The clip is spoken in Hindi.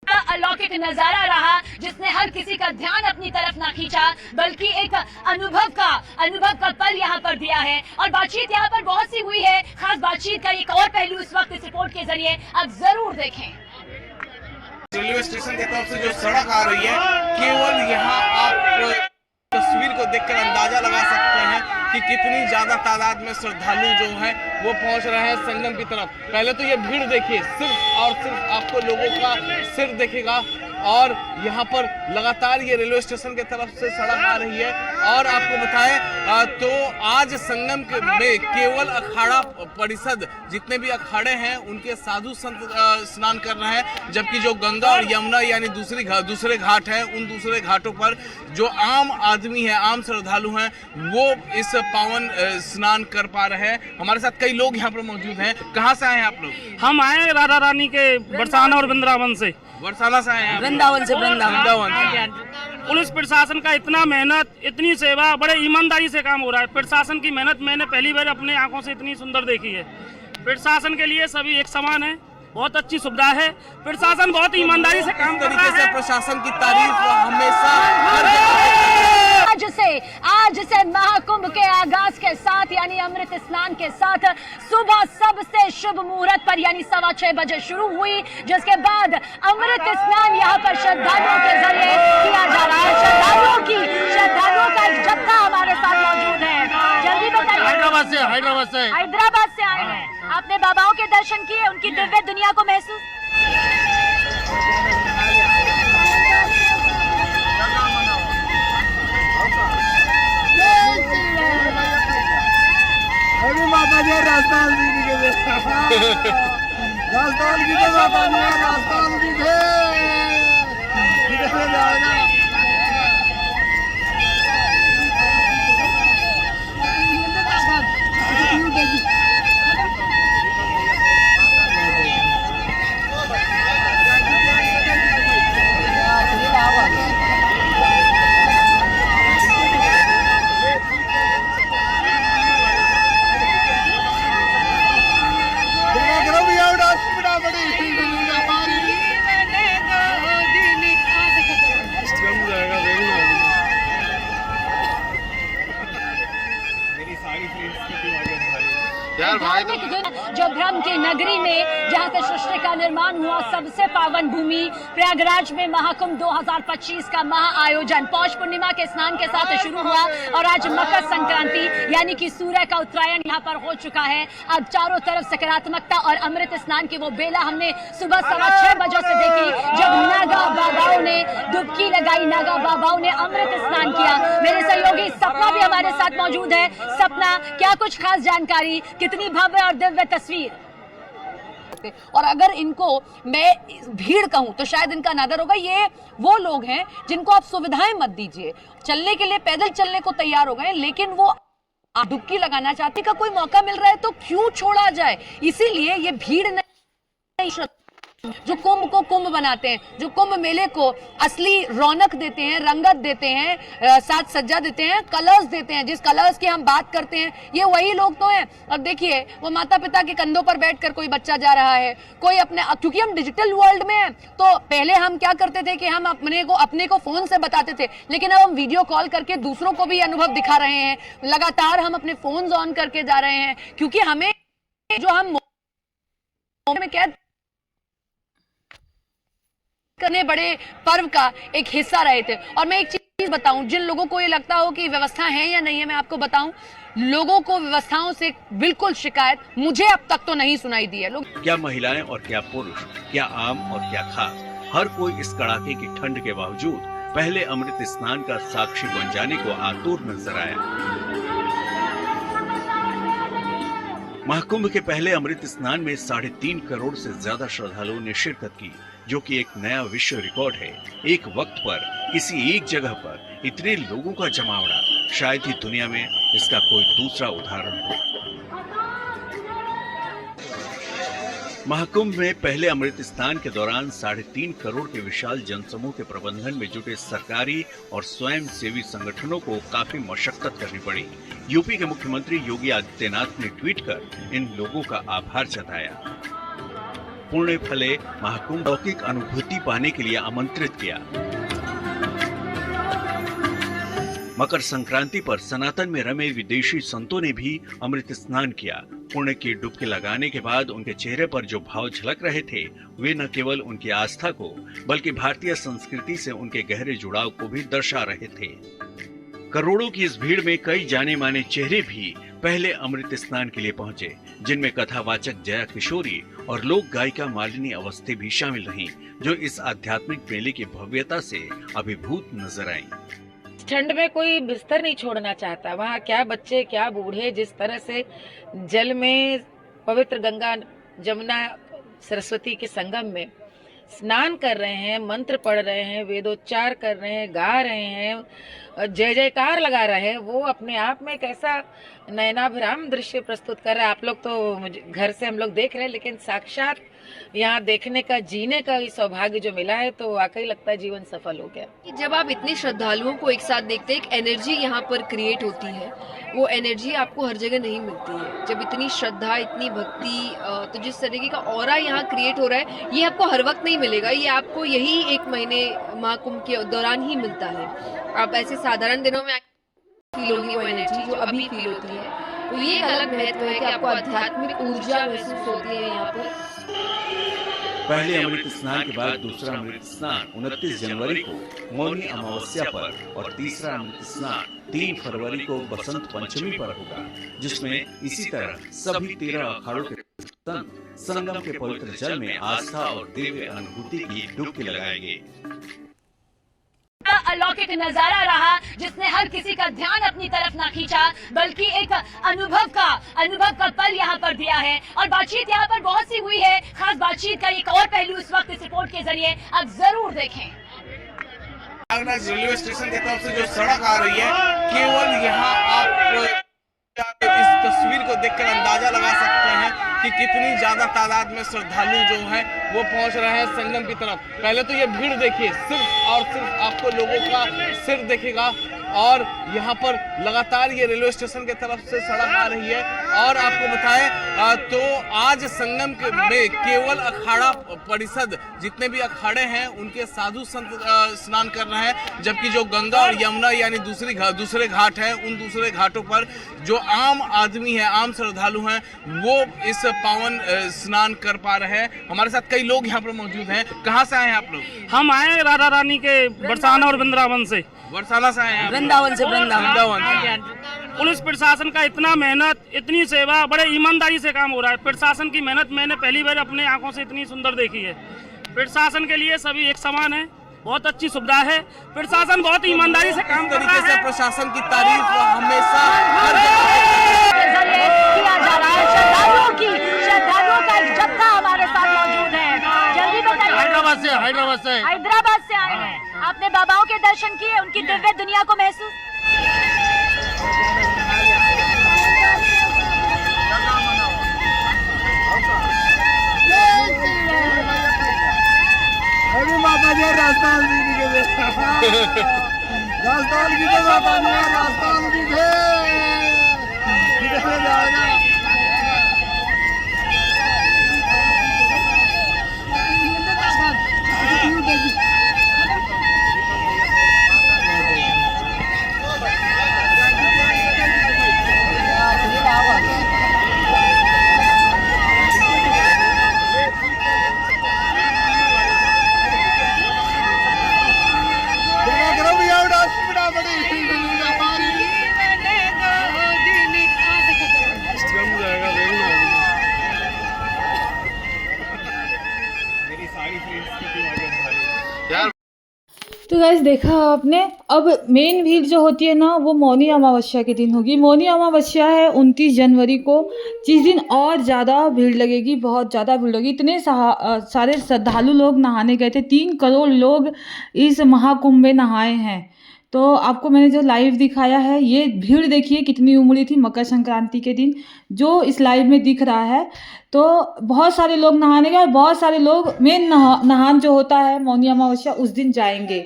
अलौकिक नजारा रहा जिसने हर किसी का ध्यान अपनी तरफ ना खींचा, बल्कि एक अनुभव का पल यहाँ पर दिया है। और बातचीत यहाँ पर बहुत सी हुई है, खास बातचीत का एक और पहलू इस वक्त इस रिपोर्ट के जरिए आप जरूर देखें। रेलवे स्टेशन की तरफ से जो सड़क आ रही है, केवल यहाँ आप तस्वीर को देखकर अंदाजा लगा सकते हैं कि कितनी ज्यादा तादाद में श्रद्धालु जो हैं वो पहुंच रहे हैं संगम की तरफ। पहले तो ये भीड़ देखिए, सिर्फ और सिर्फ आपको लोगों का सिर दिखेगा और यहाँ पर लगातार ये रेलवे स्टेशन की तरफ से सड़क आ रही है। और आपको बताएं तो आज संगम में केवल अखाड़ा परिषद जितने भी अखाड़े हैं उनके साधु संत स्नान कर रहे हैं, जबकि जो गंगा और यमुना यानी दूसरे घाट हैं, उन दूसरे घाटों पर जो आम आदमी है, आम श्रद्धालु हैं, वो इस पावन स्नान कर पा रहे हैं। हमारे साथ कई लोग यहाँ पर मौजूद हैं। कहाँ से आए हैं आप लोग? हम आए राधा रानी के बरसाना और वृंदावन से। बरसाना से आए हैं? वृंदावन से। पुलिस प्रशासन का इतना मेहनत, इतनी सेवा, बड़े ईमानदारी से काम हो रहा है। प्रशासन की मेहनत मैंने पहली बार अपने आंखों से इतनी सुंदर देखी है। प्रशासन के लिए सभी एक समान है, बहुत अच्छी सुविधा है। प्रशासन बहुत ईमानदारी से काम कर रहा है। प्रशासन की तारीफ हमेशा आज से महाकुंभ के आगाज के साथ यानी अमृत स्नान के साथ सुबह सबसे शुभ मुहूर्त पर यानी 6:15 बजे शुरू हुई, जिसके बाद अमृत स्नान यहाँ पर श्रद्धालुओं के जरिए किया जा रहा है। श्रद्धालुओं का एक जत्था हमारे साथ मौजूद है। जल्दी बताइए। हैदराबाद से आए हैं। आपने बाबाओं के दर्शन किए, उनकी दिव्य दुनिया को महसूस? माता जी राजस्थान की राजस्थान की धार्मिक जो भ्रम की नगरी में जहां से सृष्टि का निर्माण हुआ, सबसे पावन भूमि प्रयागराज में महाकुंभ 2025 का महा आयोजन पौष पूर्णिमा के स्नान के साथ शुरू हुआ और आज मकर संक्रांति यानी कि सूर्य का उत्तरायण यहां पर हो चुका है। अब चारों तरफ सकारात्मकता और अमृत स्नान की वो बेला हमने सुबह 6:15 बजे से देखी, जब नागा बाबाओं ने डुबकी लगाई, नागा बाबाओं ने अमृत स्नान किया। मेरे सहयोगी सपना भी हमारे साथ मौजूद है। सपना, क्या कुछ खास जानकारी, कितनी भव्य और दिव्य तस्वीर? और अगर इनको मैं भीड़ कहूं तो शायद इनका अनादर होगा। ये वो लोग हैं जिनको आप सुविधाएं मत दीजिए, चलने के लिए पैदल चलने को तैयार हो गए, लेकिन वो डुबकी लगाना चाहते का कोई मौका मिल रहा है तो क्यों छोड़ा जाए। इसीलिए ये भीड़ नहीं, जो कुंभ को कुंभ बनाते हैं, जो कुंभ मेले को असली रौनक देते हैं, रंगत देते हैं, साज सज्जा देते हैं, कलर्स देते हैं, जिस कलर्स की हम बात करते हैं, ये वही लोग तो हैं। और देखिए वो माता पिता के कंधों पर बैठकर कोई बच्चा जा रहा है, कोई क्योंकि हम डिजिटल वर्ल्ड में हैं तो पहले हम क्या करते थे कि हम अपने को फोन से बताते थे, लेकिन अब हम वीडियो कॉल करके दूसरों को भी अनुभव दिखा रहे हैं। लगातार हम अपने फोन ऑन करके जा रहे हैं, क्योंकि हमें जो हम में क्या करने बड़े पर्व का एक हिस्सा रहे थे। और मैं एक चीज बताऊं, जिन लोगों को ये लगता हो कि व्यवस्था है या नहीं है, मैं आपको बताऊं, लोगों को व्यवस्थाओं से बिल्कुल शिकायत मुझे अब तक तो नहीं सुनाई दी है। लोग क्या महिलाएं और क्या पुरुष, क्या आम और क्या खास, हर कोई इस कड़ाके की ठंड के बावजूद पहले अमृत स्नान का साक्षी बन जाने को आतुर नजर आया। महाकुंभ के पहले अमृत स्नान में 3.5 करोड़ से ज्यादा श्रद्धालुओं ने शिरकत की, जो कि एक नया विश्व रिकॉर्ड है। एक वक्त पर किसी एक जगह पर इतने लोगों का जमावड़ा शायद ही दुनिया में इसका कोई दूसरा उदाहरण हो। महाकुंभ में पहले अमृत स्नान के दौरान 3.5 करोड़ के विशाल जनसमूह के प्रबंधन में जुटे सरकारी और स्वयं सेवी संगठनों को काफी मशक्कत करनी पड़ी। यूपी के मुख्यमंत्री योगी आदित्यनाथ ने ट्वीट कर इन लोगों का आभार जताया। पुण्य फले महाकुंभ लौकिक अनुभूति पाने के लिए आमंत्रित किया। मकर संक्रांति पर सनातन में रमे विदेशी संतों ने भी अमृत स्नान किया। पुण्य की डुबकी लगाने के बाद उनके चेहरे पर जो भाव झलक रहे थे वे न केवल उनकी आस्था को बल्कि भारतीय संस्कृति से उनके गहरे जुड़ाव को भी दर्शा रहे थे। करोड़ों की इस भीड़ में कई जाने माने चेहरे भी पहले अमृत स्नान के लिए पहुंचे, जिनमें कथावाचक जया किशोरी और लोक गायिका मालिनी अवस्थी भी शामिल रहीं, जो इस आध्यात्मिक मेले की भव्यता से अभिभूत नजर आईं। ठंड में कोई बिस्तर नहीं छोड़ना चाहता। वहाँ क्या बच्चे क्या बूढ़े जिस तरह से जल में पवित्र गंगा जमुना सरस्वती के संगम में स्नान कर रहे हैं, मंत्र पढ़ रहे हैं, वेदोच्चार कर रहे हैं, गा रहे हैं, जय जयकार लगा रहे हैं, वो अपने आप में एक ऐसा नयनाभिराम दृश्य प्रस्तुत कर रहा है। आप लोग तो घर से हम लोग देख रहे हैं, लेकिन साक्षात यहाँ देखने का जीने का सौभाग्य जो मिला है तो वाकई लगता है जीवन सफल हो गया। जब आप इतने श्रद्धालुओं को एक साथ देखते हैं, एक एनर्जी यहाँ पर क्रिएट होती है, वो एनर्जी आपको हर जगह नहीं मिलती है। जब इतनी श्रद्धा, इतनी भक्ति, तो जिस तरीके का ऑरा यहाँ क्रिएट हो रहा है, ये आपको हर वक्त नहीं मिलेगा। ये आपको यही एक महीने महाकुंभ के दौरान ही मिलता है। आप ऐसे साधारण दिनों में फील होगी वो एनर्जी जो अभी फील होती है। तो ये एक अलग महत्व है कि आपको आध्यात्मिक ऊर्जा महसूस होती है यहाँ पर। पहले अमृत स्नान के बाद दूसरा अमृत स्नान 29 जनवरी को मौनी अमावस्या पर और तीसरा अमृत स्नान 3 फरवरी को बसंत पंचमी पर होगा, जिसमें इसी तरह सभी 13 अखाड़ों के संत संगम के पवित्र जल में आस्था और दिव्य अनुभूति की डुबकी लगाएंगे। अलौकिक नजारा रहा जिसने हर किसी का ध्यान अपनी तरफ ना खींचा, बल्कि एक अनुभव का पल यहाँ पर दिया है। और बातचीत यहाँ पर बहुत सी हुई है। खास बातचीत का एक और पहलू इस वक्त इस रिपोर्ट के जरिए आप जरूर देखें। प्रयागराज रेलवे स्टेशन की तरफ से जो सड़क आ रही है, केवल यहाँ आप इस तस्वीर को देखकर अंदाजा लगा सकते हैं कि कितनी ज्यादा तादाद में श्रद्धालु जो है वो पहुंच रहे हैं संगम की तरफ। पहले तो ये भीड़ देखिए, सिर्फ और सिर्फ आपको लोगों का सिर दिखेगा और यहाँ पर लगातार ये रेलवे स्टेशन की तरफ से सड़क आ रही है। और आपको बताएं तो आज संगम में केवल अखाड़ा परिषद जितने भी अखाड़े हैं उनके साधु संत स्नान कर रहे हैं, जबकि जो गंगा और यमुना यानी दूसरे घाट हैं, उन दूसरे घाटों पर जो आम आदमी है, आम श्रद्धालु हैं, वो इस पावन स्नान कर पा रहे हैं। हमारे साथ कई लोग यहाँ पर मौजूद हैं। कहाँ से आए हैं आप लोग? हम आए राधा रानी के बरसाना और वृंदावन से। बरसाना से आए हैं? वृंदावन से। पुलिस प्रशासन का इतना मेहनत, इतनी सेवा, बड़े ईमानदारी से काम हो रहा है। प्रशासन की मेहनत मैंने पहली बार अपने आंखों से इतनी सुंदर देखी है। प्रशासन के लिए सभी एक समान है, बहुत अच्छी सुविधा है। प्रशासन बहुत ईमानदारी से काम कर रहा है। प्रशासन की तारीफ हमेशा हर किया जा रहा है। श्रद्धालुओं का एक जत्था हमारे साथ मौजूद है। जल्दी बताइए। हैदराबाद से आए हैं। आपने बाबाओं के दर्शन किए, उनकी दिव्य दुनिया को महसूस? राजस्थान तो गाइस देखा आपने। अब मेन भीड़ जो होती है ना वो मौनी अमावस्या के दिन होगी। मौनी अमावस्या है 29 जनवरी को, जिस दिन और ज़्यादा भीड़ लगेगी, बहुत ज़्यादा भीड़ लगेगी। इतने सारे श्रद्धालु लोग नहाने गए थे, 3 करोड़ लोग इस महाकुंभ में नहाए हैं। तो आपको मैंने जो लाइव दिखाया है, ये भीड़ देखिए कितनी उमड़ी थी मकर संक्रांति के दिन, जो इस लाइव में दिख रहा है। तो बहुत सारे लोग नहाने गए, बहुत सारे लोग मेन नहान जो होता है मौनी अमावस्या उस दिन जाएंगे।